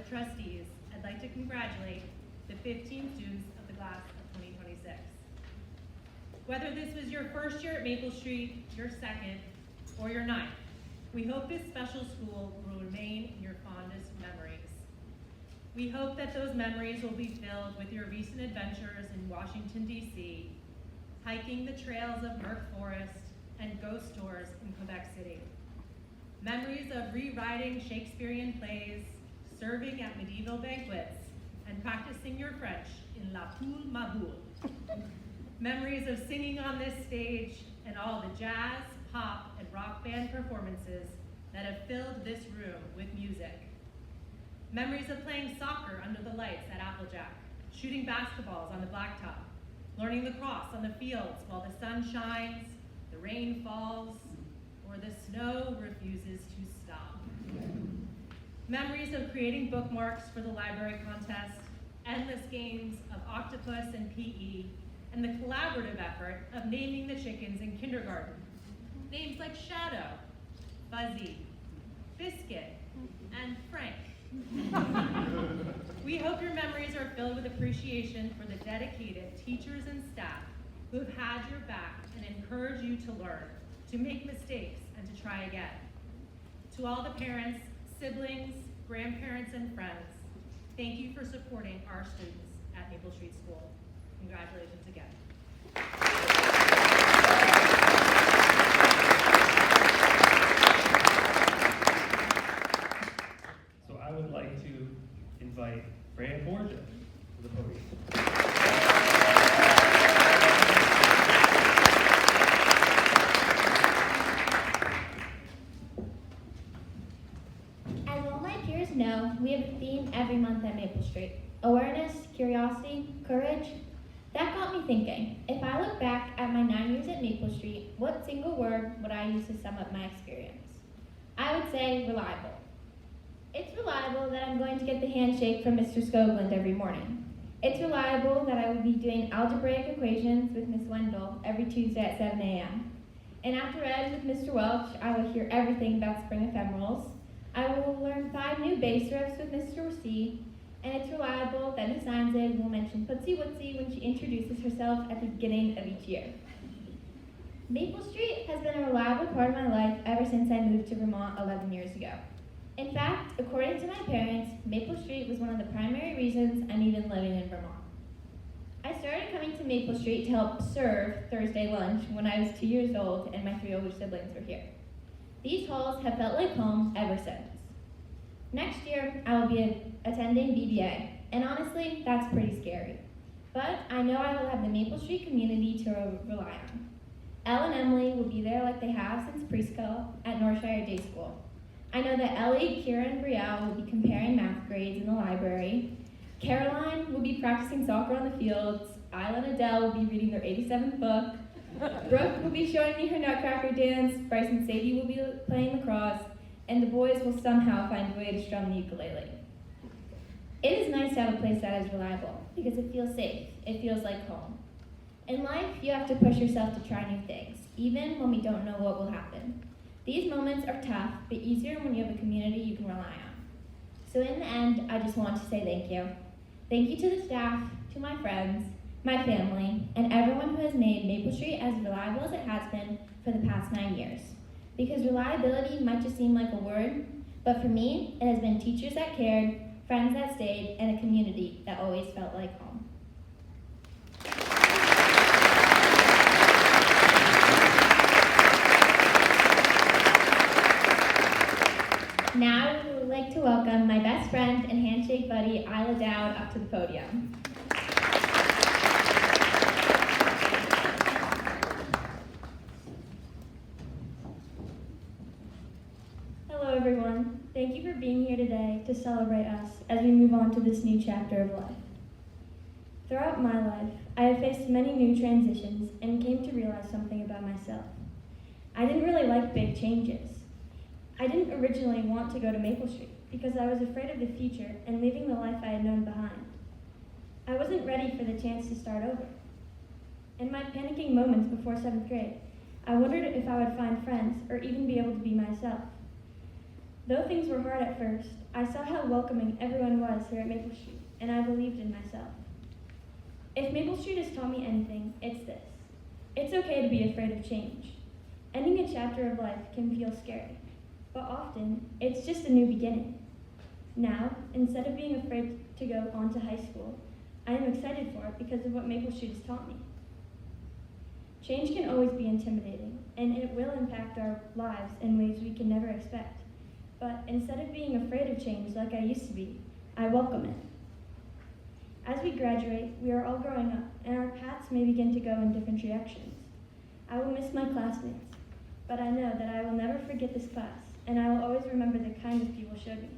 Trustees, I'd like to congratulate the 15 students of the class of 2026. Whether this was your first year at Maple Street, your second, or your ninth, we hope this special school will remain in your fondest memories. We hope that those memories will be filled with your recent adventures in Washington, D.C., hiking the trails of Merck Forest, and ghost tours in Quebec City. Memories of rewriting Shakespearean plays, serving at medieval banquets, and practicing your French in La Poule Ma Boule. Memories of singing on this stage and all the jazz, pop, and rock band performances that have filled this room with music. Memories of playing soccer under the lights at Applejack, shooting basketballs on the blacktop, learning lacrosse on the fields while the sun shines, the rain falls, or the snow refuses to stop. Memories of creating bookmarks for the library contest, endless games of octopus and PE, and the collaborative effort of naming the chickens in kindergarten. Names like Shadow, Fuzzy, Biscuit, and Frank. We hope your memories are filled with appreciation for the dedicated teachers and staff who have had your back and encourage you to learn, to make mistakes, and to try again. To all the parents, siblings, grandparents, and friends, thank you for supporting our students at Maple Street School. Congratulations again. So I would like to invite Freya Borgia to the podium. No, we have a theme every month at Maple Street. Awareness, curiosity, courage. That got me thinking. If I look back at my 9 years at Maple Street, what single word would I use to sum up my experience? I would say reliable. It's reliable that I'm going to get the handshake from Mr. Skoglund every morning. It's reliable that I will be doing algebraic equations with Miss Wendell every Tuesday at 7 a.m. And after ed with Mr. Welch, I will hear everything about spring ephemerals. I will learn 5 new bass riffs with Mr. C, And it's reliable that Miss Einzig will mention Footsie Wootsie when she introduces herself at the beginning of each year. Maple Street has been a reliable part of my life ever since I moved to Vermont 11 years ago. In fact, according to my parents, Maple Street was one of the primary reasons I'm even living in Vermont. I started coming to Maple Street to help serve Thursday lunch when I was 2 years old and my 3 older siblings were here. These halls have felt like home ever since. Next year, I will be attending BBA, and honestly, that's pretty scary. But I know I will have the Maple Street community to rely on. Elle and Emily will be there like they have since preschool at Northshire Day School. I know that Ellie, Kira, and Brielle will be comparing math grades in the library. Caroline will be practicing soccer on the fields. Isla and Adele will be reading their 87th book. Brooke will be showing me her Nutcracker dance. Bryce and Sadie will be playing lacrosse. And the boys will somehow find a way to strum the ukulele. It is nice to have a place that is reliable because it feels safe. It feels like home. In life, you have to push yourself to try new things, even when we don't know what will happen. These moments are tough, but easier when you have a community you can rely on. So in the end, I just want to say thank you. Thank you to the staff, to my friends, my family, and everyone who has made Maple Street as reliable as it has been for the past 9 years. Because reliability might just seem like a word, but for me, it has been teachers that cared, friends that stayed, and a community that always felt like home. Now I would like to welcome my best friend and handshake buddy, Isla Dowd, up to the podium. Hello everyone. Thank you for being here today to celebrate us as we move on to this new chapter of life. Throughout my life, I have faced many new transitions and came to realize something about myself. I didn't really like big changes. I didn't originally want to go to Maple Street because I was afraid of the future and leaving the life I had known behind. I wasn't ready for the chance to start over. In my panicking moments before 7th grade, I wondered if I would find friends or even be able to be myself. Though things were hard at first, I saw how welcoming everyone was here at Maple Street, and I believed in myself. If Maple Street has taught me anything, it's this. It's okay to be afraid of change. Ending a chapter of life can feel scary, but often it's just a new beginning. Now, instead of being afraid to go on to high school, I am excited for it because of what Maple Street has taught me. Change can always be intimidating, and it will impact our lives in ways we can never expect. But instead of being afraid of change like I used to be, I welcome it. As we graduate, we are all growing up, and our paths may begin to go in different directions. I will miss my classmates, but I know that I will never forget this class, and I will always remember the kindness people showed me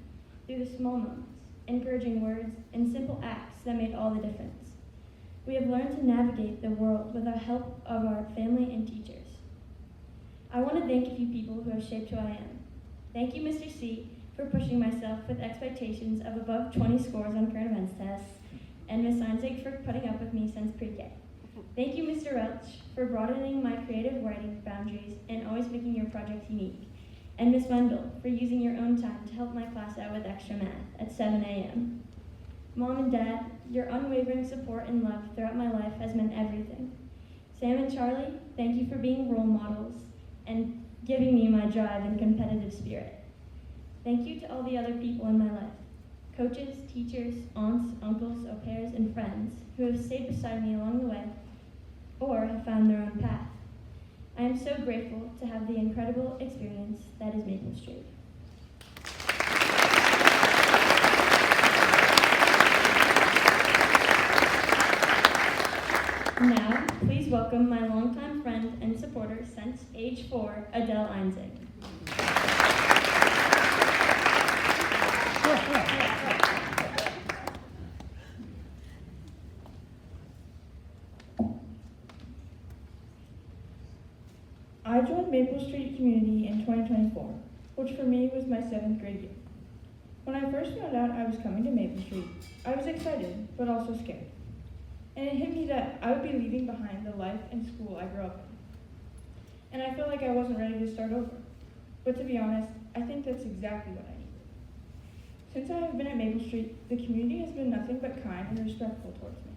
through the small moments, encouraging words, and simple acts that made all the difference. We have learned to navigate the world with the help of our family and teachers. I want to thank a few people who have shaped who I am. Thank you, Mr. C, for pushing myself with expectations of above 20 scores on current events tests, and Ms. Einzig for putting up with me since pre-K. Thank you, Mr. Welch, for broadening my creative writing boundaries and always making your projects unique. And Ms. Wendell, for using your own time to help my class out with extra math at 7 a.m. Mom and Dad, your unwavering support and love throughout my life has meant everything. Sam and Charlie, thank you for being role models and giving me my drive and competitive spirit. Thank you to all the other people in my life, coaches, teachers, aunts, uncles, au pairs, and friends who have stayed beside me along the way or have found their own path. I am so grateful to have the incredible experience that is Maple Street. Now, please welcome my longtime friend and supporter since age 4, Adele Einzig. I joined Maple Street Community in 2024, which for me was my 7th grade year. When I first found out I was coming to Maple Street, I was excited, but also scared. And it hit me that I would be leaving behind the life and school I grew up in. And I felt like I wasn't ready to start over. But to be honest, I think that's exactly what I needed. Since I have been at Maple Street, the community has been nothing but kind and respectful towards me.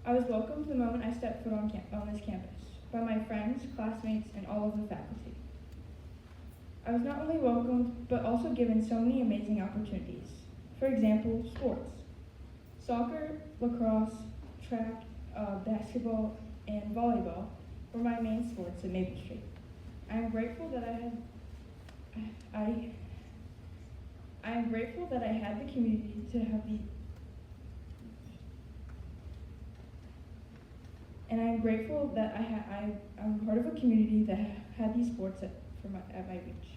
I was welcomed the moment I stepped foot on this campus by my friends, classmates, and all of the faculty. I was not only welcomed, but also given so many amazing opportunities. For example, sports. Soccer, lacrosse, track, basketball, and volleyball were my main sports at Maple Street. I am grateful that I am grateful that I had the community to have the and I am grateful that I'm part of a community that had these sports at my reach.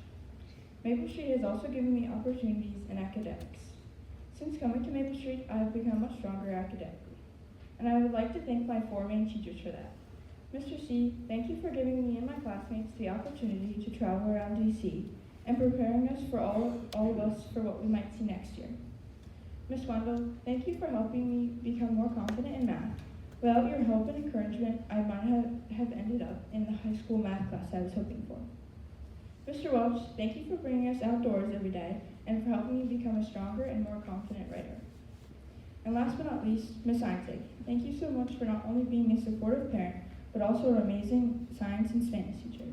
Maple Street has also given me opportunities in academics. Since coming to Maple Street, I have become much stronger academically, and I would like to thank my 4 main teachers for that. Mr. C, thank you for giving me and my classmates the opportunity to travel around DC and preparing us for all of us for what we might see next year. Ms. Wendell, thank you for helping me become more confident in math. Without your help and encouragement, I might have ended up in the high school math class I was hoping for. Mr. Welch, thank you for bringing us outdoors every day and for helping me become a stronger and more confident writer. And last but not least, Ms. Einzig, thank you so much for not only being a supportive parent, but also an amazing science and Spanish teacher.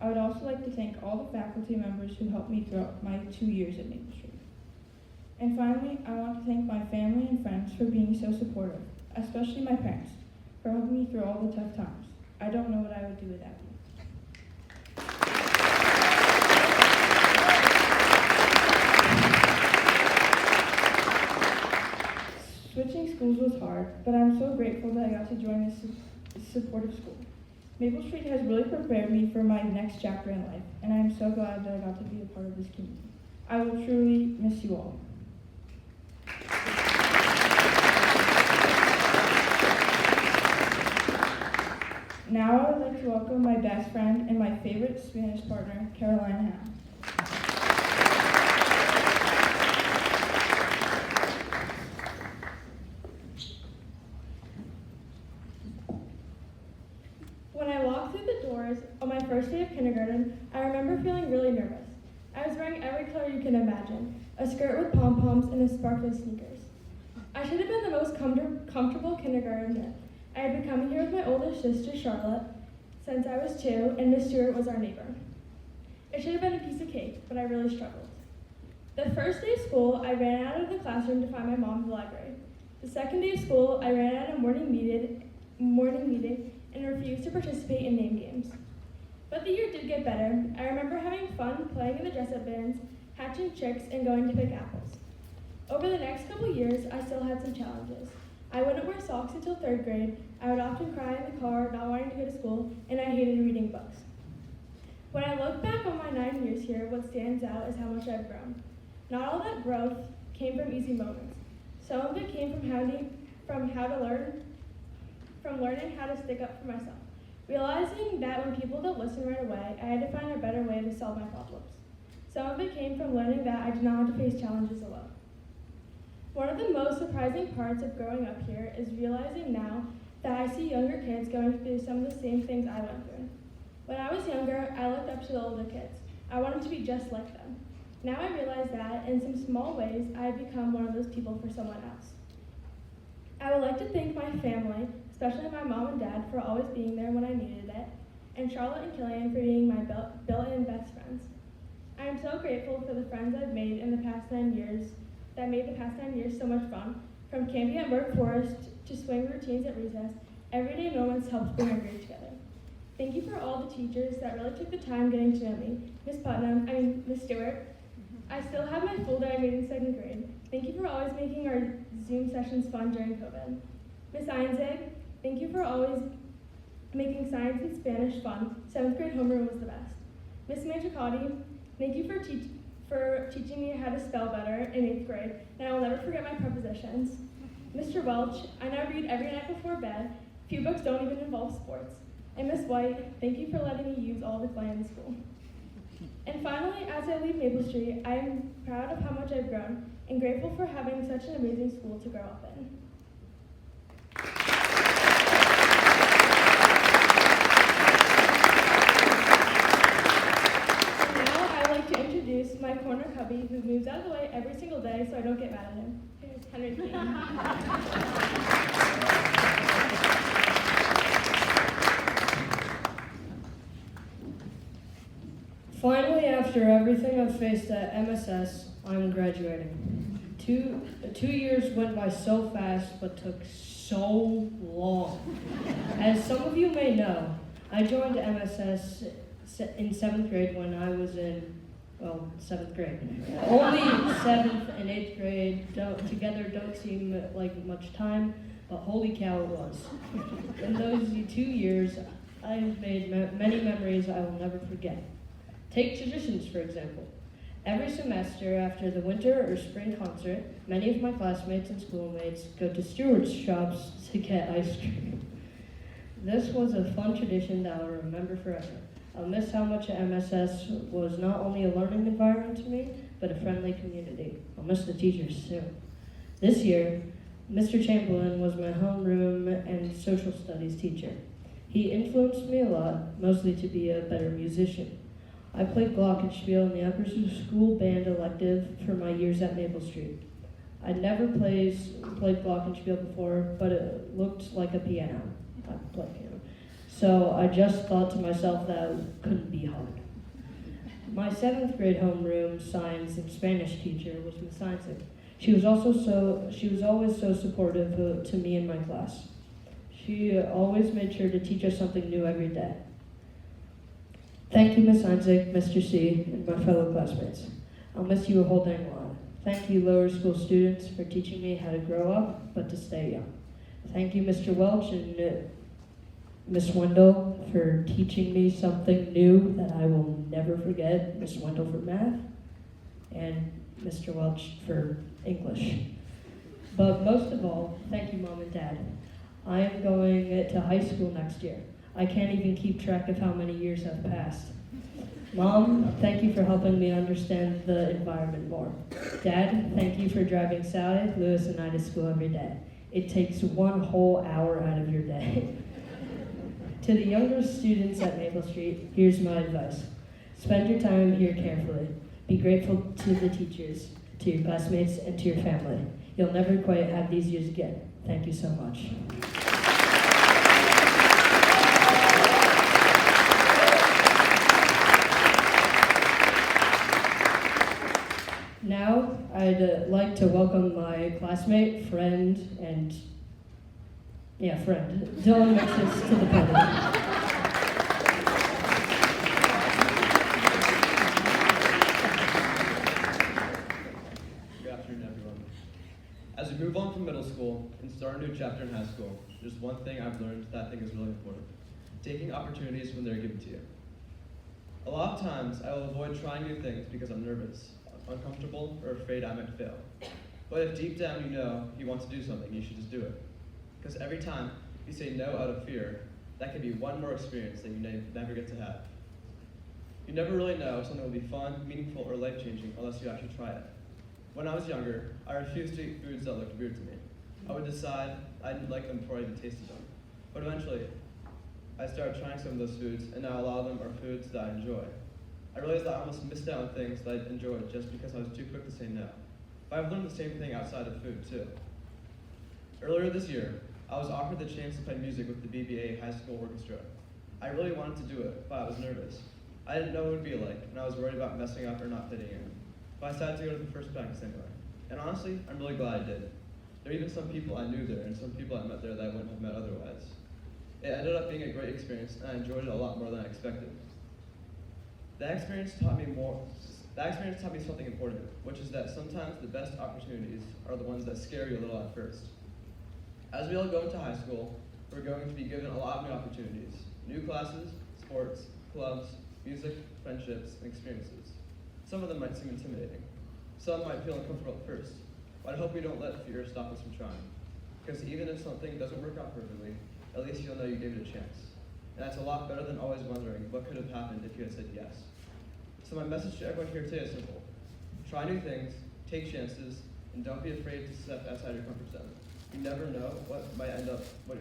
I would also like to thank all the faculty members who helped me throughout my 2 years at Maple Street. And finally, I want to thank my family and friends for being so supportive, especially my parents, for helping me through all the tough times. I don't know what I would do without you. Switching schools was hard, but I'm so grateful that I got to join this supportive school. Maple Street has really prepared me for my next chapter in life, and I am so glad that I got to be a part of this community. I will truly miss you all. Now I would like to welcome my best friend and my favorite Spanish partner, Caroline Howe. When I walked through the doors on my first day of kindergarten, I remember feeling really nervous. I was wearing every color you can imagine, a skirt with pom-poms and a sparkly sneakers. I should have been the most comfortable kindergartner. I had been coming here with my older sister, Charlotte, since I was 2, and Miss Stewart was our neighbor. It should have been a piece of cake, but I really struggled. The first day of school, I ran out of the classroom to find my mom in the library. The second day of school, I ran out of morning meeting and refused to participate in name games. But the year did get better. I remember having fun playing in the dress-up bands, hatching chicks, and going to pick apples. Over the next couple years, I still had some challenges. I wouldn't wear socks until 3rd grade, I would often cry in the car not wanting to go to school, and I hated reading books. When I look back on my 9 years here, what stands out is how much I've grown. Not all that growth came from easy moments. Some of it came from learning how to stick up for myself. Realizing that when people don't listen right away, I had to find a better way to solve my problems. Some of it came from learning that I did not have to face challenges alone. One of the most surprising parts of growing up here is realizing now that I see younger kids going through some of the same things I went through. When I was younger, I looked up to the older kids. I wanted to be just like them. Now I realize that, in some small ways, I have become one of those people for someone else. I would like to thank my family, especially my mom and dad, for always being there when I needed it, and Charlotte and Killian for being my built-in best friends. I am so grateful for the friends I've made in the past 9 years that made the past 9 years so much fun. From camping at Burke Forest to swing routines at recess, everyday moments helped bring our grade together. Thank you for all the teachers that really took the time getting to know me. Miss Stewart. I still have my folder I made in 2nd grade. Thank you for always making our Zoom sessions fun during COVID. Miss Einzig, thank you for always making science and Spanish fun. 7th grade homeroom was the best. Miss Mangicotti, thank you for teaching me how to spell better in 8th grade, and I will never forget my prepositions. Mr. Welch, I now read every night before bed. Few books don't even involve sports. And Miss White, thank you for letting me use all the clay in the school. And finally, as I leave Maple Street, I am proud of how much I've grown and grateful for having such an amazing school to grow up in. Now, I'd like to introduce introduce my corner cubby who moves out of the way every single day so I don't get mad at him. Here's Henry King. Finally, after everything I've faced at MSS, I'm graduating. Two years went by so fast, but took so long. As some of you may know, I joined MSS in 7th grade when I was in, 7th grade. Only 7th and 8th grade together don't seem like much time, but holy cow it was. In those 2 years, I've made many memories I will never forget. Take traditions, for example. Every semester after the winter or spring concert, many of my classmates and schoolmates go to stewards' shops to get ice cream. This was a fun tradition that I'll remember forever. I'll miss how much MSS was not only a learning environment to me, but a friendly community. I'll miss the teachers too. This year, Mr. Chamberlain was my homeroom and social studies teacher. He influenced me a lot, mostly to be a better musician. I played glockenspiel in the upper school band elective for my years at Maple Street. I'd never played glockenspiel before, but it looked like a piano. I play piano. So I just thought to myself that it couldn't be hard. My 7th grade homeroom science and Spanish teacher was Miss Isaac. She was always so supportive to me in my class. She always made sure to teach us something new every day. Thank you, Miss Isaac, Mr. C, and my fellow classmates. I'll miss you a whole dang lot. Thank you, lower school students, for teaching me how to grow up, but to stay young. Thank you, Mr. Welch and Miss Wendell, for teaching me something new that I will never forget. Miss Wendell for math, and Mr. Welch for English. But most of all, thank you, Mom and Dad. I am going to high school next year. I can't even keep track of how many years have passed. Mom, thank you for helping me understand the environment more. Dad, thank you for driving Sally, Lewis, and I to school every day. It takes 1 whole hour out of your day. To the younger students at Maple Street, here's my advice. Spend your time here carefully. Be grateful to the teachers, to your classmates, and to your family. You'll never quite have these years again. Thank you so much. Now, I'd like to welcome my classmate, friend, Dylan Mixes to the podium. Good afternoon, everyone. As we move on from middle school and start a new chapter in high school, there's one thing I've learned that I think is really important: taking opportunities when they're given to you. A lot of times, I will avoid trying new things because I'm nervous, uncomfortable, or afraid I might fail. But if deep down you know you want to do something, you should just do it. Because every time you say no out of fear, that can be one more experience that you never get to have. You never really know if something will be fun, meaningful, or life-changing unless you actually try it. When I was younger, I refused to eat foods that looked weird to me. I would decide I didn't like them before I even tasted them. But eventually, I started trying some of those foods, and now a lot of them are foods that I enjoy. I realized that I almost missed out on things that I enjoyed just because I was too quick to say no. But I've learned the same thing outside of food, too. Earlier this year, I was offered the chance to play music with the BBA High School Orchestra. I really wanted to do it, but I was nervous. I didn't know what it would be like, and I was worried about messing up or not fitting in. But I decided to go to the first practice anyway. And honestly, I'm really glad I did. There are even some people I knew there, and some people I met there that I wouldn't have met otherwise. It ended up being a great experience, and I enjoyed it a lot more than I expected. That experience taught me something important, which is that sometimes the best opportunities are the ones that scare you a little at first. As we all go into high school, we're going to be given a lot of new opportunities: new classes, sports, clubs, music, friendships, and experiences. Some of them might seem intimidating. Some might feel uncomfortable at first, but I hope we don't let fear stop us from trying. Because even if something doesn't work out perfectly, at least you'll know you gave it a chance. And that's a lot better than always wondering what could have happened if you had said yes. So my message to everyone here today is simple. Try new things, take chances, and don't be afraid to step outside your comfort zone. You never know what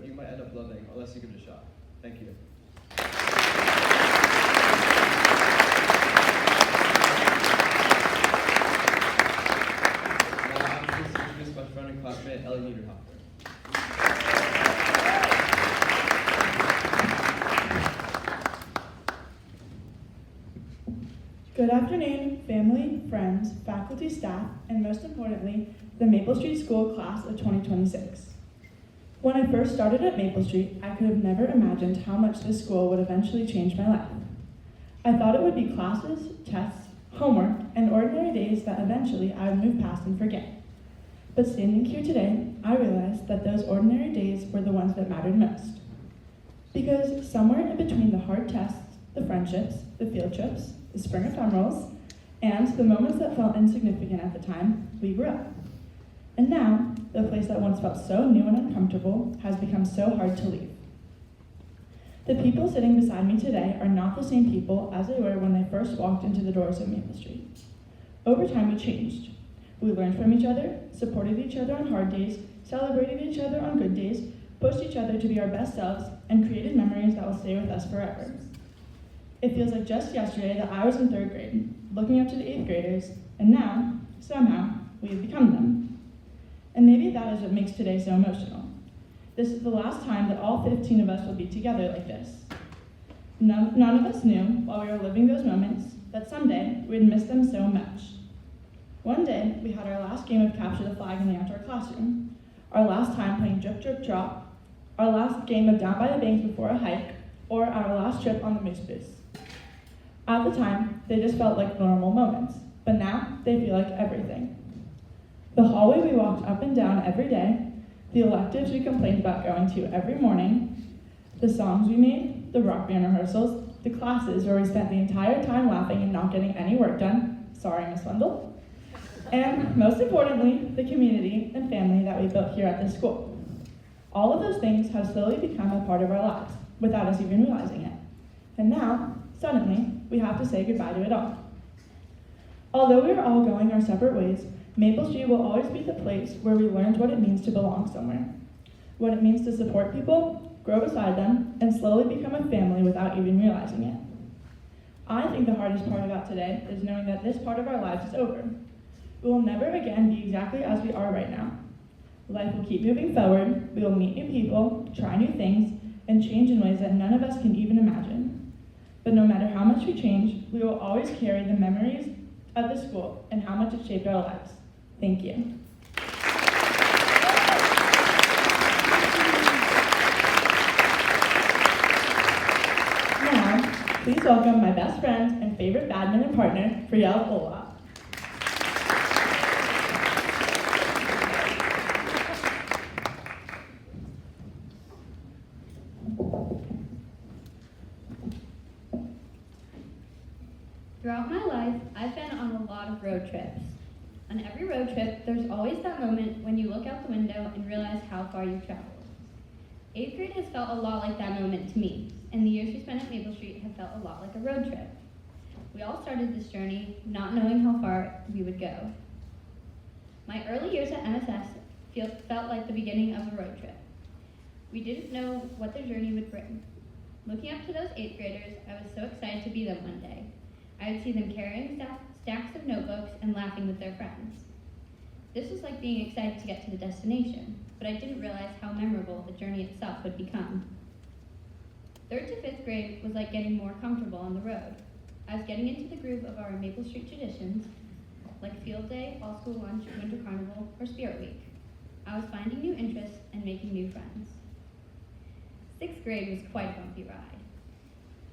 you might end up loving unless you give it a shot. Thank you. Good afternoon, family, friends, faculty, staff, and most importantly, the Maple Street School class of 2026. When I first started at Maple Street, I could have never imagined how much this school would eventually change my life. I thought it would be classes, tests, homework, and ordinary days that eventually I would move past and forget. But standing here today, I realized that those ordinary days were the ones that mattered most. Because somewhere in between the hard tests, the friendships, the field trips, the spring ephemerals, and the moments that felt insignificant at the time, we grew up. And now, the place that once felt so new and uncomfortable has become so hard to leave. The people sitting beside me today are not the same people as they were when they first walked into the doors of Maple Street. Over time, we changed. We learned from each other, supported each other on hard days, celebrated each other on good days, pushed each other to be our best selves, and created memories that will stay with us forever. It feels like just yesterday that I was in 3rd grade, looking up to the 8th graders, and now, somehow, we have become them. And maybe that is what makes today so emotional. This is the last time that all 15 of us will be together like this. None of us knew, while we were living those moments, that someday we'd miss them so much. One day, we had our last game of Capture the Flag in the outdoor classroom, our last time playing Drip Drip Drop, our last game of Down by the Banks before a hike, or our last trip on the Moose Boost. At the time, they just felt like normal moments, but now they feel like everything. The hallway we walked up and down every day, the electives we complained about going to every morning, the songs we made, the rock band rehearsals, the classes where we spent the entire time laughing and not getting any work done, sorry Miss Wendell, and most importantly, the community and family that we built here at this school. All of those things have slowly become a part of our lives, without us even realizing it. And now, suddenly, we have to say goodbye to it all. Although we are all going our separate ways, Maple Street will always be the place where we learned what it means to belong somewhere, what it means to support people, grow beside them, and slowly become a family without even realizing it. I think the hardest part about today is knowing that this part of our lives is over. We will never again be exactly as we are right now. Life will keep moving forward, we will meet new people, try new things, and change in ways that none of us can even imagine. But no matter how much we change, we will always carry the memories of the school and how much it shaped our lives. Thank you. Now, please welcome my best friend and favorite badminton partner, Friel Ola. Throughout my life, I've been on a lot of road trips. On every road trip, there's always that moment when you look out the window and realize how far you've traveled. 8th grade has felt a lot like that moment to me, and the years we spent at Maple Street have felt a lot like a road trip. We all started this journey not knowing how far we would go. My early years at MSS felt like the beginning of a road trip. We didn't know what the journey would bring. Looking up to those 8th graders, I was so excited to be them one day. I would see them carrying stacks of notebooks and laughing with their friends. This was like being excited to get to the destination, but I didn't realize how memorable the journey itself would become. 3rd to 5th grade was like getting more comfortable on the road. I was getting into the groove of our Maple Street traditions, like field day, all school lunch, winter carnival, or spirit week. I was finding new interests and making new friends. 6th grade was quite a bumpy ride.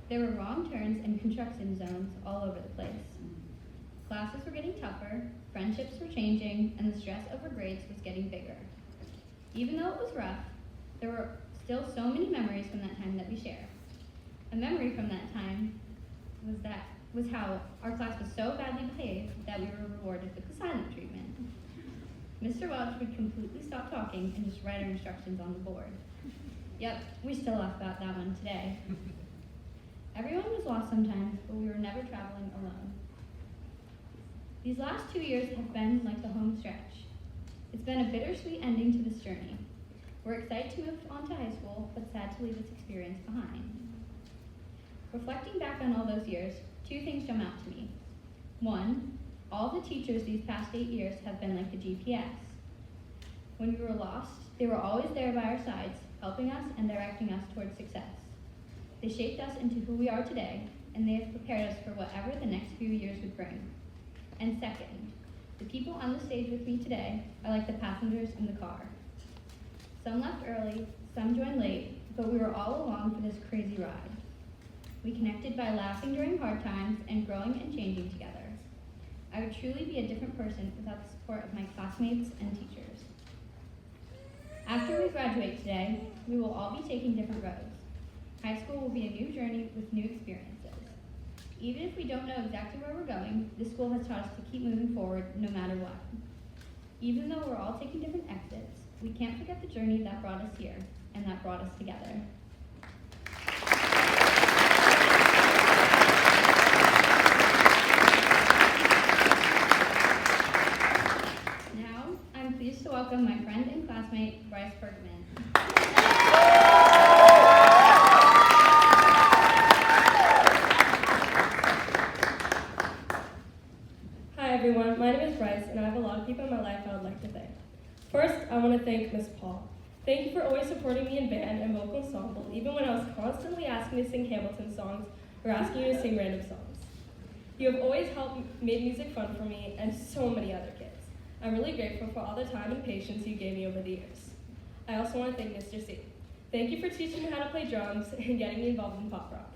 There were wrong turns and construction zones all over the place. Classes were getting tougher, friendships were changing, and the stress over grades was getting bigger. Even though it was rough, there were still so many memories from that time that we share. A memory from that time was how our class was so badly behaved that we were rewarded with the silent treatment. Mr. Welch would completely stop talking and just write our instructions on the board. Yep, we still laugh about that one today. Everyone was lost sometimes, but we were never traveling alone. These last 2 years have been like the home stretch. It's been a bittersweet ending to this journey. We're excited to move on to high school, but sad to leave this experience behind. Reflecting back on all those years, 2 things jump out to me. 1, all the teachers these past 8 years have been like the GPS. When we were lost, they were always there by our sides, helping us and directing us towards success. They shaped us into who we are today, and they have prepared us for whatever the next few years would bring. And second, the people on the stage with me today are like the passengers in the car. Some left early, some joined late, but we were all along for this crazy ride. We connected by laughing during hard times and growing and changing together. I would truly be a different person without the support of my classmates and teachers. After we graduate today, we will all be taking different roads. High school will be a new journey with new experiences. Even if we don't know exactly where we're going, this school has taught us to keep moving forward no matter what. Even though we're all taking different exits, we can't forget the journey that brought us here and that brought us together. Now, I'm pleased to welcome my friend and classmate, Bryce Bergman. Hi everyone, my name is Bryce, and I have a lot of people in my life I would like to thank. First, I want to thank Miss Paul. Thank you for always supporting me in band and vocal ensemble, even when I was constantly asking to sing Hamilton songs or asking you to sing random songs. You have always helped make music fun for me and so many other kids. I'm really grateful for all the time and patience you gave me over the years. I also want to thank Mr. C. Thank you for teaching me how to play drums and getting me involved in pop rocks.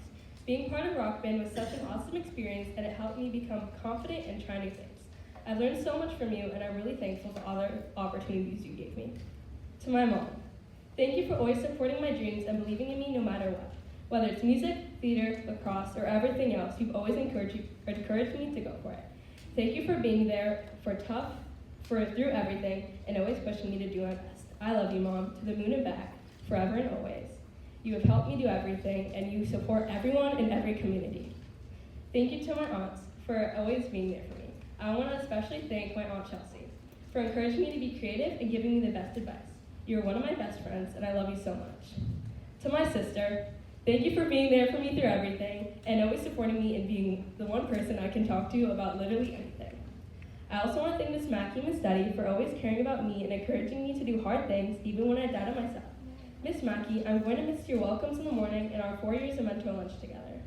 Being part of Rock Band was such an awesome experience, and it helped me become confident and try new things. I've learned so much from you, and I'm really thankful for all the opportunities you gave me. To my mom, thank you for always supporting my dreams and believing in me no matter what. Whether it's music, theater, lacrosse, or everything else, you've always encouraged me to go for it. Thank you for being there through everything and always pushing me to do my best. I love you, Mom, to the moon and back, forever and always. You have helped me do everything, and you support everyone in every community. Thank you to my aunts for always being there for me. I want to especially thank my Aunt Chelsea for encouraging me to be creative and giving me the best advice. You're one of my best friends, and I love you so much. To my sister, thank you for being there for me through everything and always supporting me and being the one person I can talk to about literally anything. I also want to thank Miss Mackey and Miss Duddy for always caring about me and encouraging me to do hard things even when I doubted myself. Miss Mackey, I'm going to miss your welcomes in the morning and our 4 years of mentor lunch together.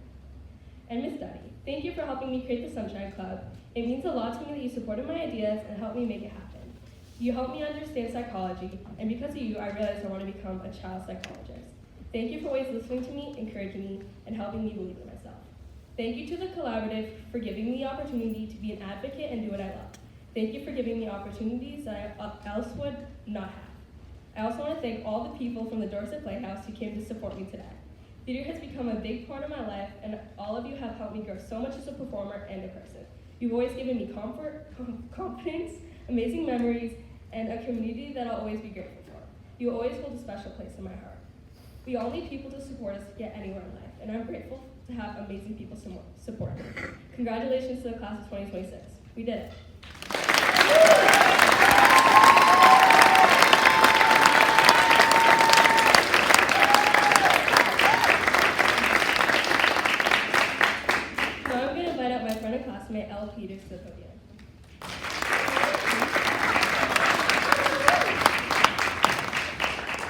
And Miss Duddy, thank you for helping me create the Sunshine Club. It means a lot to me that you supported my ideas and helped me make it happen. You helped me understand psychology, and because of you, I realized I want to become a child psychologist. Thank you for always listening to me, encouraging me, and helping me believe in myself. Thank you to the collaborative for giving me the opportunity to be an advocate and do what I love. Thank you for giving me opportunities that I else would not have. I also want to thank all the people from the Dorset Playhouse who came to support me today. Theater has become a big part of my life, and all of you have helped me grow so much as a performer and a person. You've always given me comfort, confidence, amazing memories, and a community that I'll always be grateful for. You always hold a special place in my heart. We all need people to support us to get anywhere in life, and I'm grateful to have amazing people support me. Congratulations to the class of 2026. We did it. Now I'm going to invite up my friend and classmate, Elle Peters, to the podium.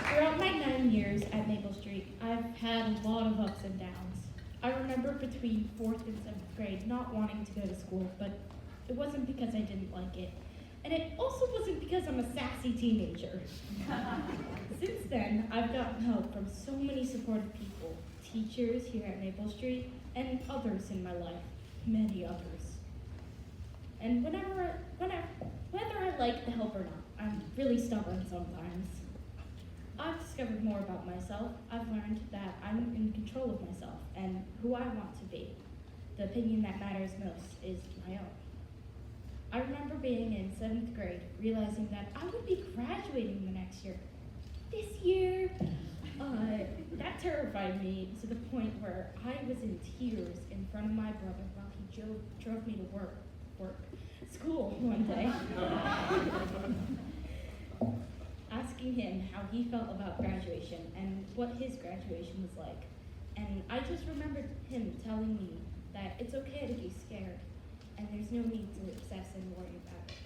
Throughout my 9 years at Maple Street, I've had a lot of ups and downs. I remember between 4th and 7th grade not wanting to go to school, but it wasn't because I didn't like it. And it also wasn't because I'm a sassy teenager. Since then, I've gotten help from so many supportive people, teachers here at Maple Street, and others in my life, many others. And whether I like the help or not, I'm really stubborn sometimes. I've discovered more about myself. I've learned that I'm in control of myself and who I want to be. The opinion that matters most is my own. I remember being in 7th grade, realizing that I would be graduating the next year. This year, that terrified me to the point where I was in tears in front of my brother while he drove me to school one day. Asking him how he felt about graduation and what his graduation was like. And I just remembered him telling me that it's okay to be scared and there's no need to obsess and worry about it.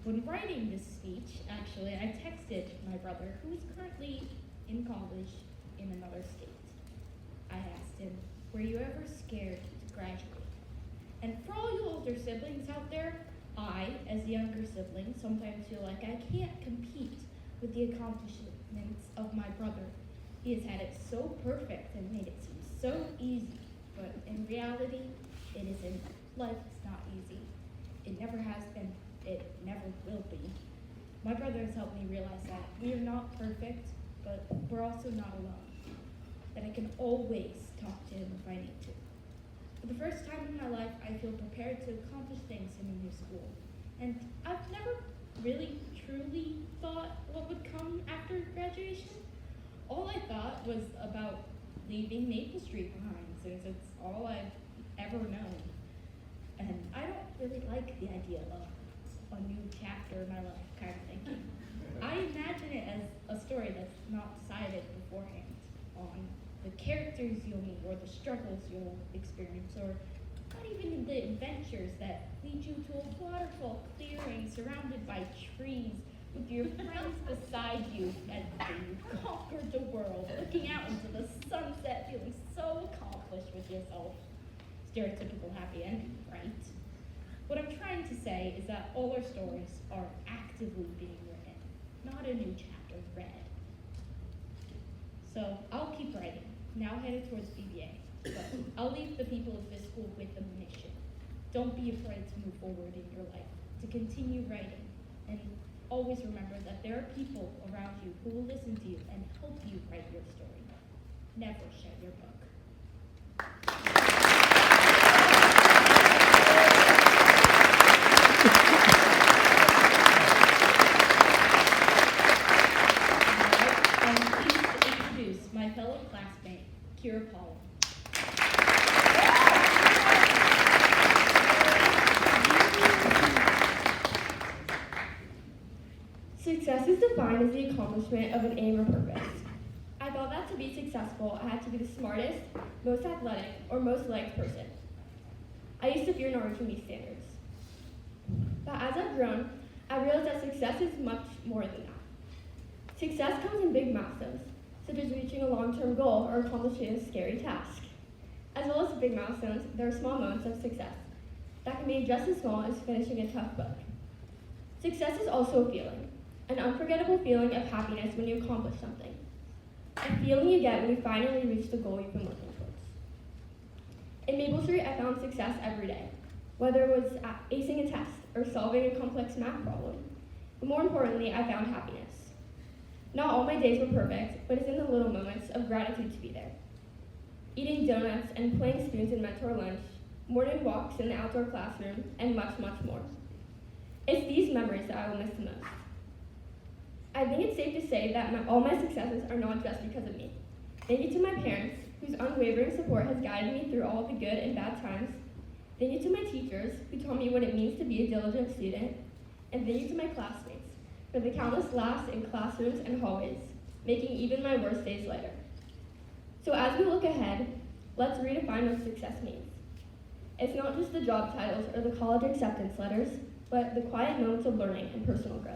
When writing this speech, actually, I texted my brother, who is currently in college in another state. I asked him, were you ever scared to graduate. And for all you older siblings out there, I, as the younger sibling, sometimes feel like I can't compete with the accomplishments of my brother. He has had it so perfect and made it seem so easy, but in reality, it isn't. Life is not easy. It never has been. It never will be. My brother has helped me realize that we are not perfect, but we're also not alone. That I can always talk to him if I need to. For the first time in my life, I feel prepared to accomplish things in a new school. And I've never really truly thought what would come after graduation. All I thought was about leaving Maple Street behind, since it's all I've ever known. And I don't really like the idea of a new chapter in my life kind of thinking. I imagine it as a story that's not decided beforehand on the characters you'll meet or the struggles you'll experience, or not even the adventures that lead you to a waterfall clearing surrounded by trees with your friends beside you as you conquered the world, looking out into the sunset, feeling so accomplished with yourself. Stereotypical happy ending, right? What I'm trying to say is that all our stories are actively being written, not a new chapter read. So I'll keep writing, now headed towards BBA, but I'll leave the people of this school with a mission. Don't be afraid to move forward in your life, to continue writing, and always remember that there are people around you who will listen to you and help you write your story. Never shut your book. I'm pleased to introduce my fellow classmate, Kira Paul. Success is defined as the accomplishment of an aim or purpose. I thought that to be successful, I had to be the smartest, most athletic, or most liked person. I used to fear not reaching these standards. But as I've grown, I realized that success is much more than that. Success comes in big milestones, such as reaching a long-term goal or accomplishing a scary task. As well as big milestones, there are small moments of success that can be just as small as finishing a tough book. Success is also a feeling, an unforgettable feeling of happiness when you accomplish something. A feeling you get when you finally reach the goal you've been working towards. In Maple Street, I found success every day, whether it was acing a test or solving a complex math problem. But more importantly, I found happiness. Not all my days were perfect, but it's in the little moments of gratitude to be there. Eating donuts and playing spoons in mentor lunch, morning walks in the outdoor classroom, and much, much more. It's these memories that I will miss the most. I think it's safe to say that all my successes are not just because of me. Thank you to my parents, whose unwavering support has guided me through all the good and bad times. Thank you to my teachers, who taught me what it means to be a diligent student. And thank you to my classmates, for the countless laughs in classrooms and hallways, making even my worst days lighter. So as we look ahead, let's redefine what success means. It's not just the job titles or the college acceptance letters, but the quiet moments of learning and personal growth.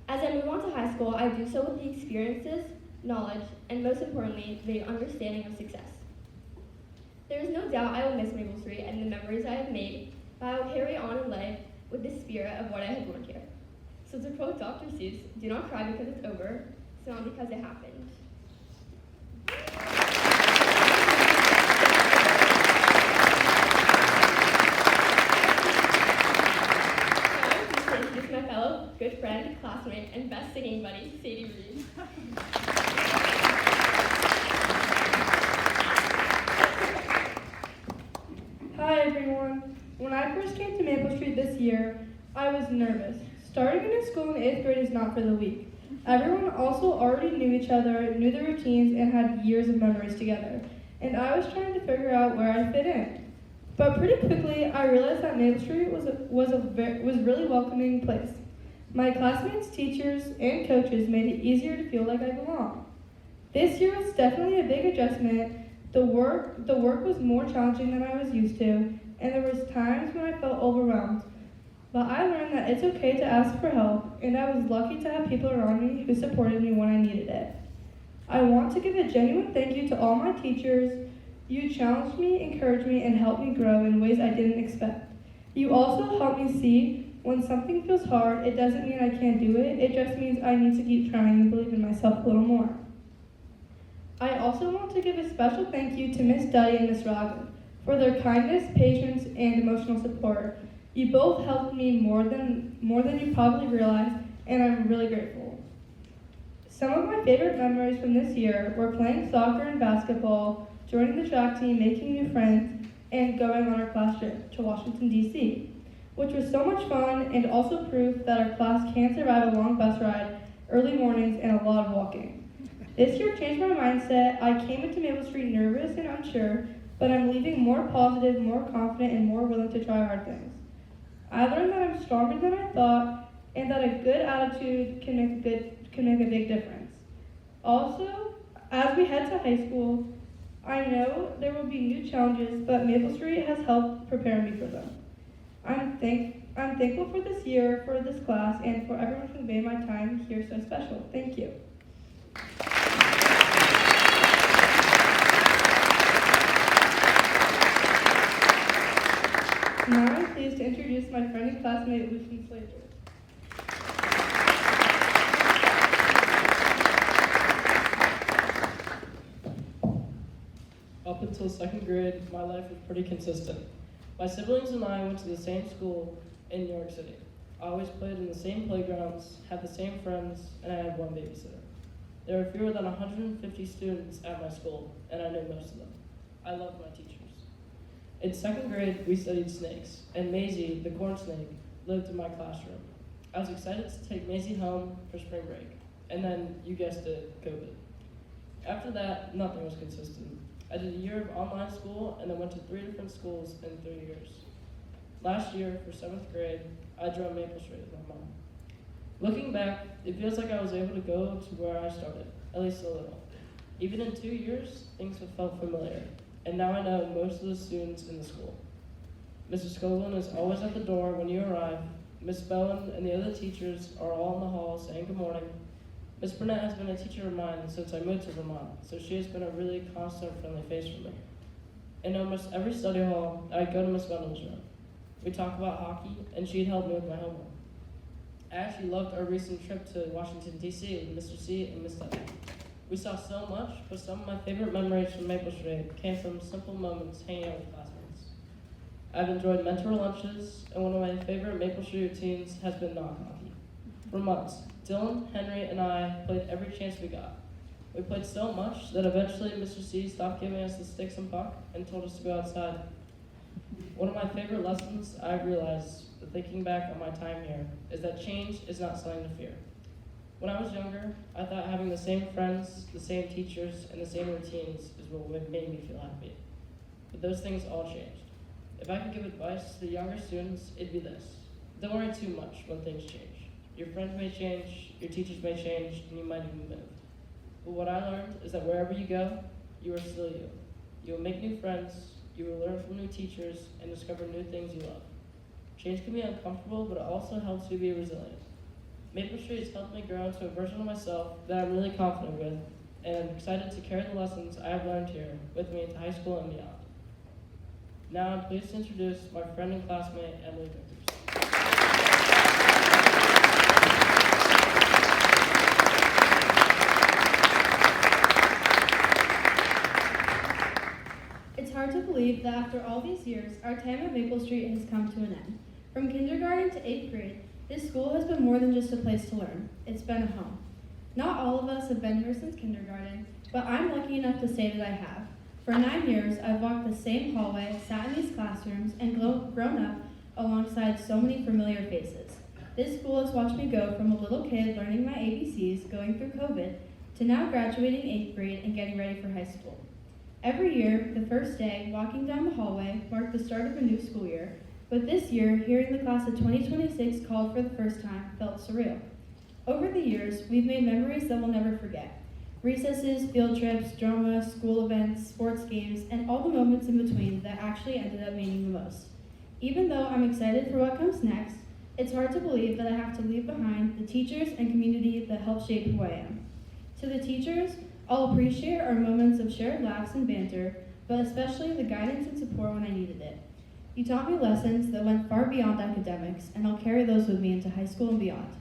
As I move on to high school, I do so with the experiences, knowledge, and most importantly, the understanding of success. There is no doubt I will miss Maple Street and the memories I have made, but I will carry on in life with the spirit of what I have learned here. So to quote Dr. Seuss, do not cry because it's over, smile because it happened. Introduce my fellow good friend, classmate, and best singing buddy, Sadie Reed. Hi everyone. When I first came to Maple Street this year, I was nervous. Starting a new school in 8th grade is not for the weak. Everyone also already knew each other, knew the routines, and had years of memories together. And I was trying to figure out where I fit in. But pretty quickly, I realized that Maple Street was a really welcoming place. My classmates, teachers, and coaches made it easier to feel like I belong. This year was definitely a big adjustment. The work was more challenging than I was used to, and there was times when I felt overwhelmed. But I learned that it's okay to ask for help, and I was lucky to have people around me who supported me when I needed it. I want to give a genuine thank you to all my teachers, You challenged me, encouraged me, and helped me grow in ways I didn't expect. You also helped me see when something feels hard, it doesn't mean I can't do it. It just means I need to keep trying and believe in myself a little more. I also want to give a special thank you to Miss Duddy and Miss Rogin for their kindness, patience, and emotional support. You both helped me more than you probably realize, and I'm really grateful. Some of my favorite memories from this year were playing soccer and basketball, joining the track team, making new friends, and going on our class trip to Washington, D.C., which was so much fun and also proof that our class can survive a long bus ride, early mornings, and a lot of walking. This year changed my mindset. I came into Maple Street nervous and unsure, but I'm leaving more positive, more confident, and more willing to try hard things. I learned that I'm stronger than I thought, and that a good attitude can make a big difference. Also, as we head to high school, I know there will be new challenges, but Maple Street has helped prepare me for them. I'm thankful for this year, for this class, and for everyone who made my time here so special. Thank you. Now I'm pleased to introduce my friend and classmate, Lucian Slater. Up until second grade, my life was pretty consistent. My siblings and I went to the same school in New York City. I always played in the same playgrounds, had the same friends, and I had one babysitter. There were fewer than 150 students at my school, and I knew most of them. I loved my teachers. In second grade, we studied snakes, and Maisie, the corn snake, lived in my classroom. I was excited to take Maisie home for spring break, and then, you guessed it, COVID. After that, nothing was consistent. I did a year of online school and then went to 3 different schools in 3 years. Last year, for 7th grade, I joined Maple Street with my mom. Looking back, it feels like I was able to go to where I started, at least a little. Even in 2 years, things have felt familiar, and now I know most of the students in the school. Mrs. Scoglin is always at the door when you arrive. Miss Bowen and the other teachers are all in the hall saying good morning. Miss Burnett has been a teacher of mine since I moved to Vermont, so she has been a really constant, friendly face for me. In almost every study hall, I'd go to Miss Wendell's room. We'd talk about hockey, and she'd help me with my homework. I actually loved our recent trip to Washington, D.C. with Mr. C and Miss Dudley. We saw so much, but some of my favorite memories from Maple Street came from simple moments hanging out with classmates. I've enjoyed mentor lunches, and one of my favorite Maple Street routines has been knock hockey. For months, Dylan, Henry, and I played every chance we got. We played so much that eventually Mr. C stopped giving us the sticks and puck and told us to go outside. One of my favorite lessons I've realized, thinking back on my time here, is that change is not something to fear. When I was younger, I thought having the same friends, the same teachers, and the same routines is what made me feel happy. But those things all changed. If I could give advice to the younger students, it'd be this. Don't worry too much when things change. Your friends may change, your teachers may change, and you might even move. But what I learned is that wherever you go, you are still you. You will make new friends, you will learn from new teachers, and discover new things you love. Change can be uncomfortable, but it also helps you be resilient. Maple Street has helped me grow into a version of myself that I'm really confident with, and I'm excited to carry the lessons I have learned here with me into high school and beyond. Now I'm pleased to introduce my friend and classmate, Emily Vickers. It's hard to believe that after all these years, our time at Maple Street has come to an end. From kindergarten to 8th grade, this school has been more than just a place to learn. It's been a home. Not all of us have been here since kindergarten, but I'm lucky enough to say that I have. For 9 years, I've walked the same hallway, sat in these classrooms, and grown up alongside so many familiar faces. This school has watched me go from a little kid learning my ABCs, going through COVID, to now graduating 8th grade and getting ready for high school. Every year, the first day, walking down the hallway, marked the start of a new school year, but this year, hearing the class of 2026 called for the first time felt surreal. Over the years, we've made memories that we'll never forget. Recesses, field trips, drama, school events, sports games, and all the moments in between that actually ended up meaning the most. Even though I'm excited for what comes next, it's hard to believe that I have to leave behind the teachers and community that helped shape who I am. To the teachers, I'll appreciate our moments of shared laughs and banter, but especially the guidance and support when I needed it. You taught me lessons that went far beyond academics, and I'll carry those with me into high school and beyond.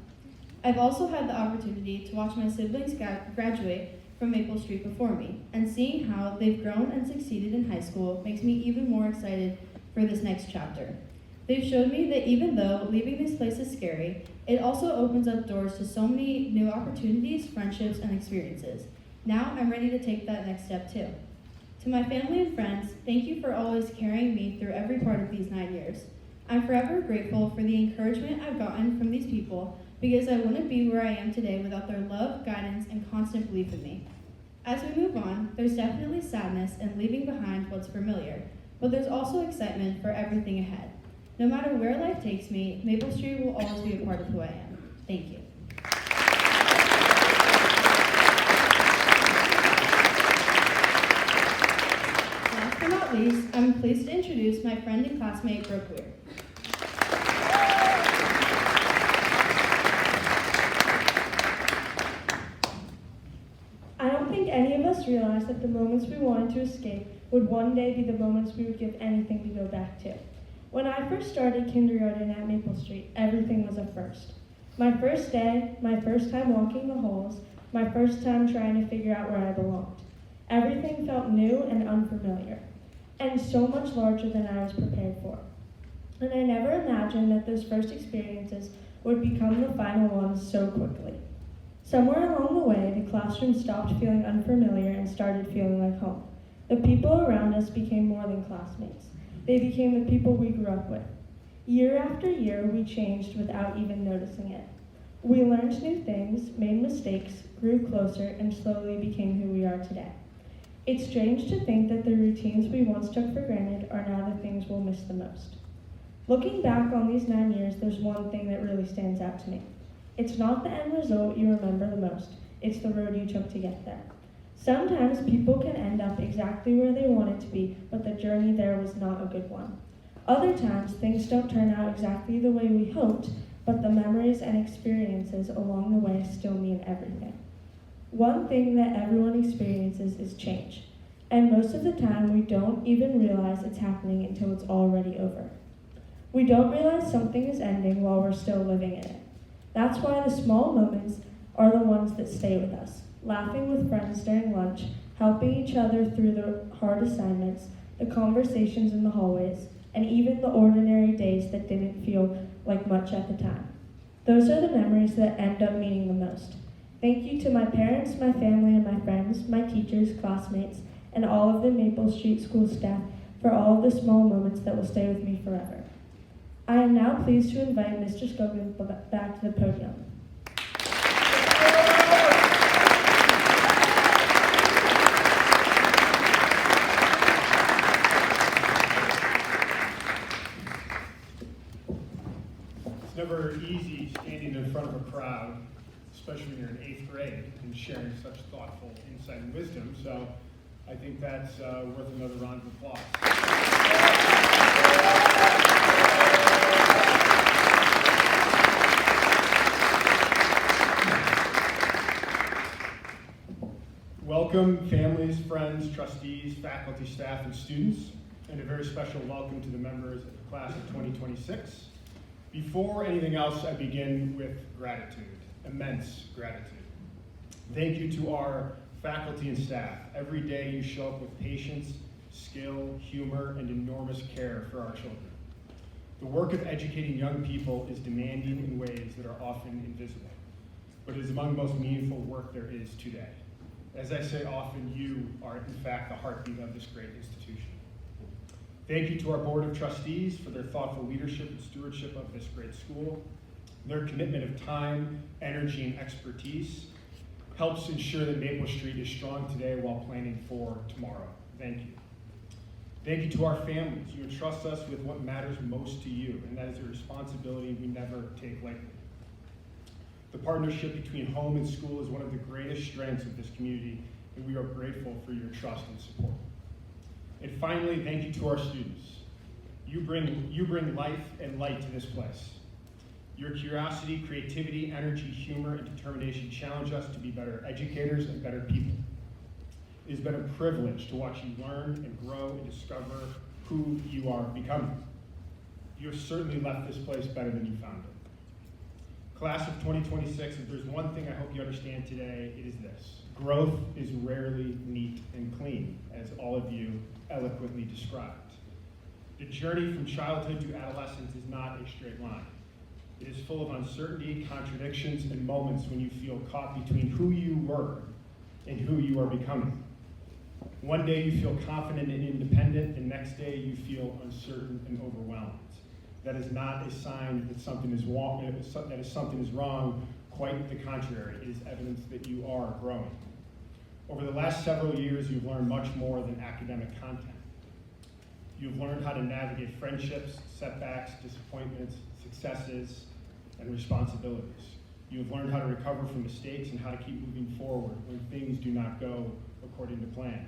I've also had the opportunity to watch my siblings graduate from Maple Street before me, and seeing how they've grown and succeeded in high school makes me even more excited for this next chapter. They've showed me that even though leaving this place is scary, it also opens up doors to so many new opportunities, friendships, and experiences. Now I'm ready to take that next step too. To my family and friends, thank you for always carrying me through every part of these 9 years. I'm forever grateful for the encouragement I've gotten from these people because I wouldn't be where I am today without their love, guidance, and constant belief in me. As we move on, there's definitely sadness in leaving behind what's familiar, but there's also excitement for everything ahead. No matter where life takes me, Maple Street will always be a part of who I am. Thank you. Last but not least, I'm pleased to introduce my friend and classmate, Brooke Weir. I don't think any of us realized that the moments we wanted to escape would one day be the moments we would give anything to go back to. When I first started kindergarten at Maple Street, everything was a first. My first day, my first time walking the halls, my first time trying to figure out where I belonged. Everything felt new and unfamiliar, and so much larger than I was prepared for. And I never imagined that those first experiences would become the final ones so quickly. Somewhere along the way, the classroom stopped feeling unfamiliar and started feeling like home. The people around us became more than classmates. They became the people we grew up with. Year after year, we changed without even noticing it. We learned new things, made mistakes, grew closer, and slowly became who we are today. It's strange to think that the routines we once took for granted are now the things we'll miss the most. Looking back on these 9 years, there's one thing that really stands out to me. It's not the end result you remember the most, it's the road you took to get there. Sometimes people can end up exactly where they wanted to be, but the journey there was not a good one. Other times, things don't turn out exactly the way we hoped, but the memories and experiences along the way still mean everything. One thing that everyone experiences is change, and most of the time we don't even realize it's happening until it's already over. We don't realize something is ending while we're still living in it. That's why the small moments are the ones that stay with us. Laughing with friends during lunch, helping each other through the hard assignments, the conversations in the hallways, and even the ordinary days that didn't feel like much at the time. Those are the memories that end up meaning the most. Thank you to my parents, my family, and my friends, my teachers, classmates, and all of the Maple Street School staff for all of the small moments that will stay with me forever. I am now pleased to invite Mr. Scogan back to the podium. It's never easy standing in front of a crowd, especially when you're in 8th grade, and sharing such thoughtful insight and wisdom. So I think that's worth another round of applause. Welcome, families, friends, trustees, faculty, staff, and students, and a very special welcome to the members of the class of 2026. Before anything else, I begin with gratitude, immense gratitude. Thank you to our faculty and staff. Every day you show up with patience, skill, humor, and enormous care for our children. The work of educating young people is demanding in ways that are often invisible, but it is among the most meaningful work there is today. As I say often, you are in fact the heartbeat of this great institution. Thank you to our Board of Trustees for their thoughtful leadership and stewardship of this great school. Their commitment of time, energy, and expertise helps ensure that Maple Street is strong today while planning for tomorrow. Thank you. Thank you to our families. You entrust us with what matters most to you, and that is a responsibility we never take lightly. The partnership between home and school is one of the greatest strengths of this community, and we are grateful for your trust and support. And finally, thank you to our students. You bring life and light to this place. Your curiosity, creativity, energy, humor, and determination challenge us to be better educators and better people. It has been a privilege to watch you learn and grow and discover who you are becoming. You have certainly left this place better than you found it. Class of 2026, if there's one thing I hope you understand today, it is this. Growth is rarely neat and clean, as all of you eloquently described. The journey from childhood to adolescence is not a straight line. It is full of uncertainty, contradictions, and moments when you feel caught between who you were and who you are becoming. One day you feel confident and independent, the next day you feel uncertain and overwhelmed. That is not a sign that something is wrong, quite the contrary. It is evidence that you are growing. Over the last several years, you've learned much more than academic content. You've learned how to navigate friendships, setbacks, disappointments, successes, and responsibilities. You've learned how to recover from mistakes and how to keep moving forward when things do not go according to plan.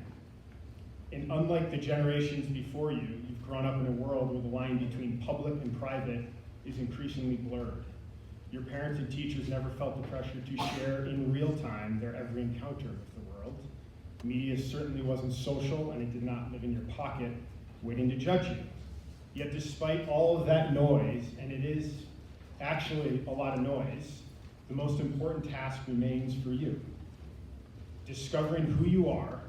And unlike the generations before you, you've grown up in a world where the line between public and private is increasingly blurred. Your parents and teachers never felt the pressure to share in real time their every encounter with the world. Media certainly wasn't social, and it did not live in your pocket waiting to judge you. Yet despite all of that noise, and it is actually a lot of noise, the most important task remains for you. Discovering who you are,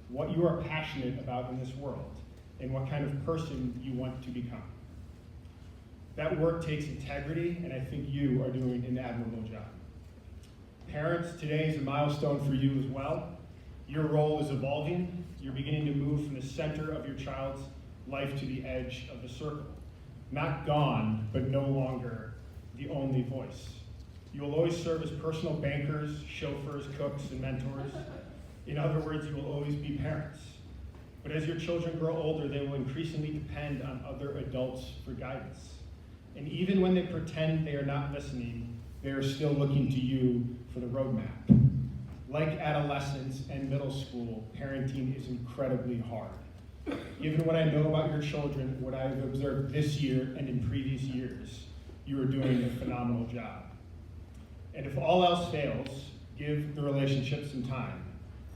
what you are passionate about in this world, and what kind of person you want to become. That work takes integrity, and I think you are doing an admirable job. Parents, today is a milestone for you as well. Your role is evolving. You're beginning to move from the center of your child's life to the edge of the circle. Not gone, but no longer the only voice. You will always serve as personal bankers, chauffeurs, cooks, and mentors. In other words, you will always be parents. But as your children grow older, they will increasingly depend on other adults for guidance. And even when they pretend they are not listening, they are still looking to you for the roadmap. Like adolescence and middle school, parenting is incredibly hard. Given what I know about your children, what I have observed this year and in previous years, you are doing a phenomenal job. And if all else fails, give the relationship some time.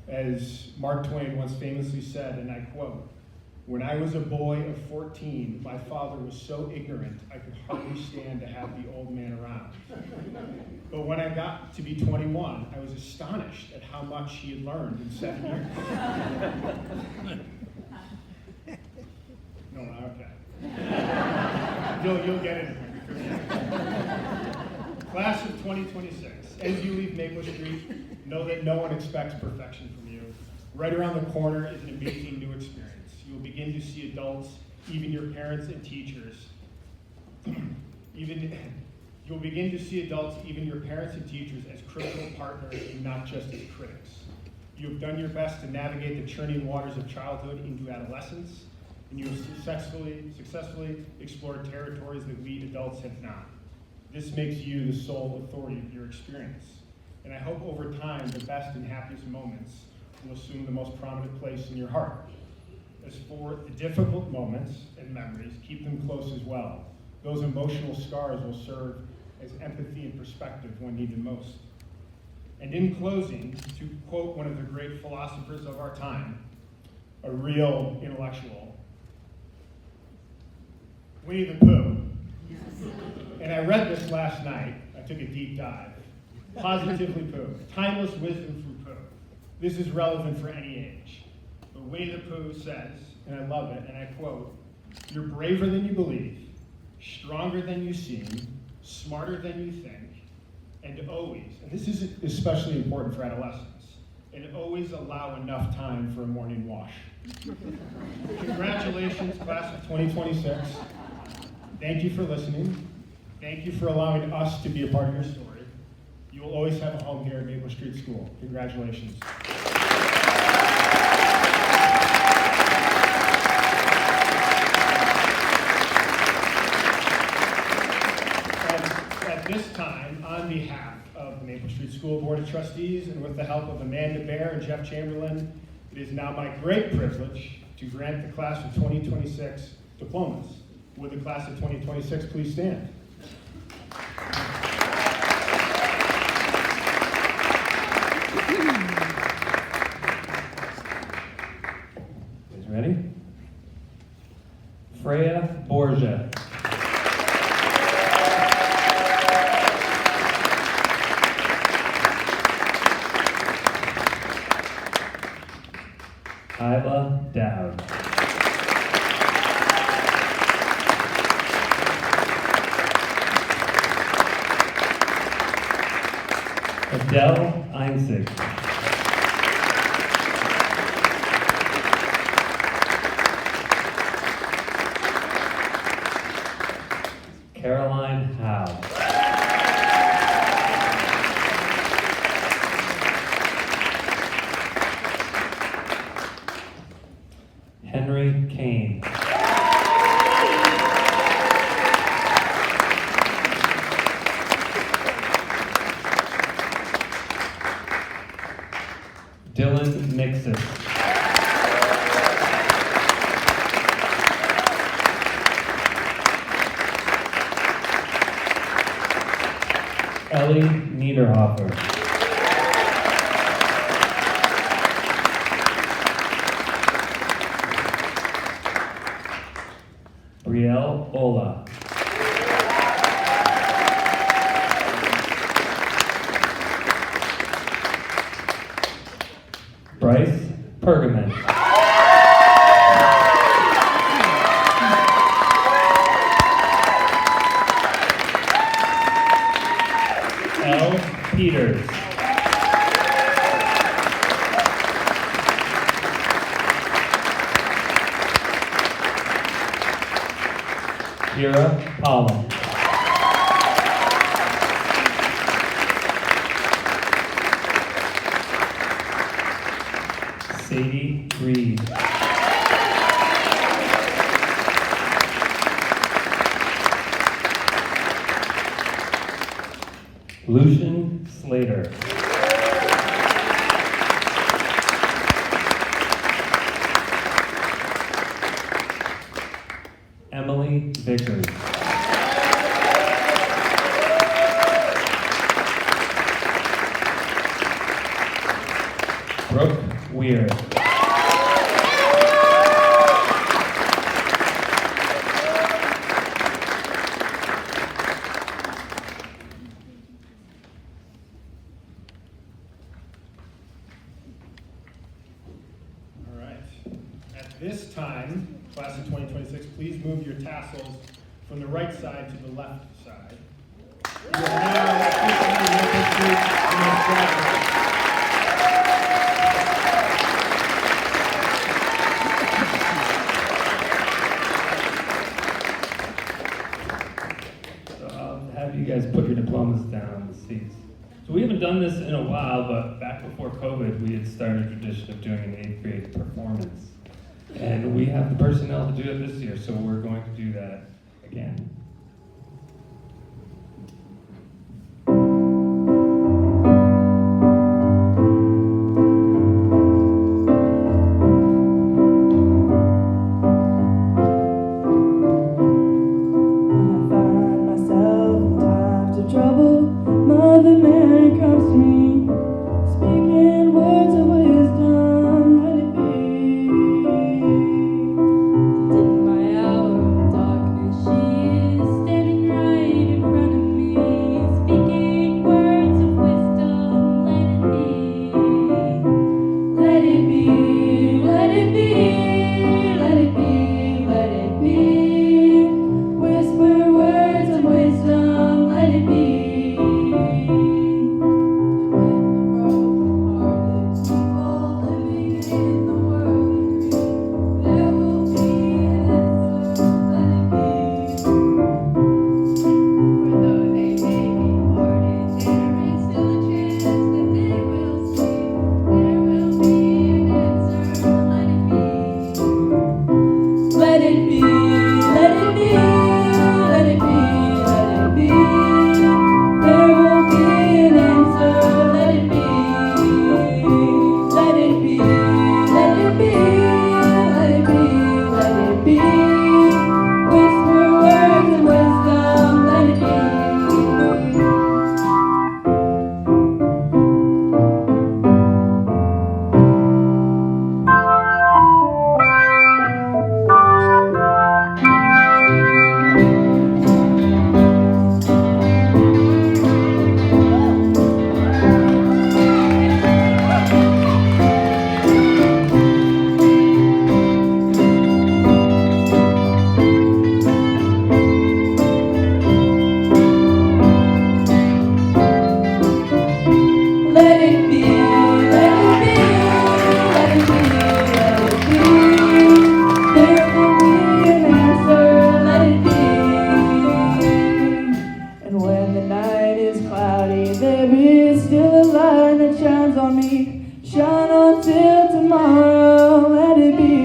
As Mark Twain once famously said, and I quote, "When I was a boy of 14, my father was so ignorant I could hardly stand to have the old man around. But when I got to be 21, I was astonished at how much he had learned in 7 years." No, okay. You'll get it. Class of 2026, as you leave Maple Street, know that no one expects perfection from you. Right around the corner is an amazing new experience. You will begin to see adults, even your parents and teachers. You'll begin to see adults, even your parents and teachers, as critical partners and not just as critics. You have done your best to navigate the churning waters of childhood into adolescence, and you have successfully explored territories that we adults have not. This makes you the sole authority of your experience. And I hope over time, the best and happiest moments will assume the most prominent place in your heart. As for the difficult moments and memories, keep them close as well. Those emotional scars will serve as empathy and perspective when needed most. And in closing, to quote one of the great philosophers of our time, a real intellectual, Winnie the Pooh. And I read this last night. I took a deep dive. Positively Pooh. Timeless wisdom from Pooh. This is relevant for any age. But Winnie the Pooh says, and I love it, and I quote, "You're braver than you believe, stronger than you seem, smarter than you think, and always," and this is especially important for adolescents, "and always allow enough time for a morning wash." Congratulations, class of 2026. Thank you for listening. Thank you for allowing us to be a part of your story. You will always have a home here at Maple Street School. Congratulations. At this time, on behalf of the Maple Street School Board of Trustees and with the help of Amanda Baer and Jeff Chamberlain, it is now my great privilege to grant the class of 2026 diplomas. Would the class of 2026 please stand? Lila Dowd. Adele Einzig. Caroline Howe. Henry Kane. Dylan Mixon. Ellie Niederhofer. Brielle Ola. Bryce Pergaman. L. Peters. Kira Pollen. Sadie Reed. Lucian Slater. Emily Vickers. Brooke Weir. All right. At this time, class of 2026, please move your tassels from the right side to the left side. You are now officially Maple Street MSS Graduation. So I'll have you guys put your diplomas down on the seats. So we haven't done this in a while, but back before COVID, we had started a tradition of doing an 8th grade performance. And we have the personnel to do it this year, so we're going to do that again. When I find myself in times of trouble, Mother Mary comes to me, speaking words of wisdom, let it be. And in my hour of darkness, she is And when the night is cloudy, there is still a light that shines on me. Shine on till tomorrow, let it be.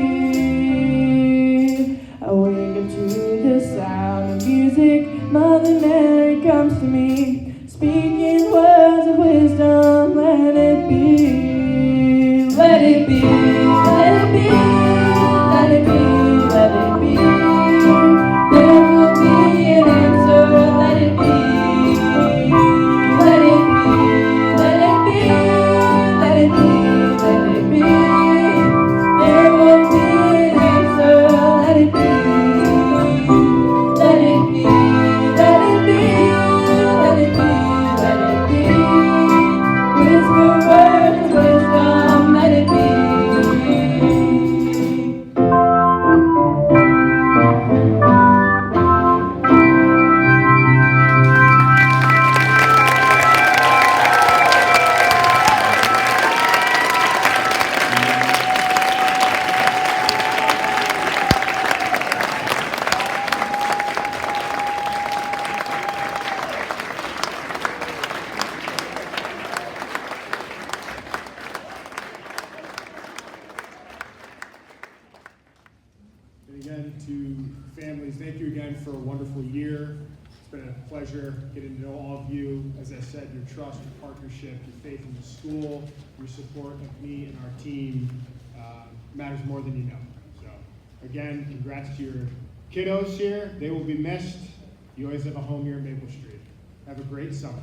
I wake up to the sound of music. Mother Mary comes to me, speaking words of wisdom. Let it be, let it be, let it be, let it be, let it be. There will be an answer. Let it be, let it be, let it be, let it be, let it be. There will be an answer. Let it be, let it be, let it be, let it be, let it be. Whisper words of wisdom. Let it be. And again, to families, thank you again for a wonderful year. It's been a pleasure getting to know all of you. As I said, your trust, your partnership, your faith in the school, your support of me and our team matters more than you know. So again, congrats to your kiddos here. They will be missed. You always have a home here in Maple Street. Have a great summer.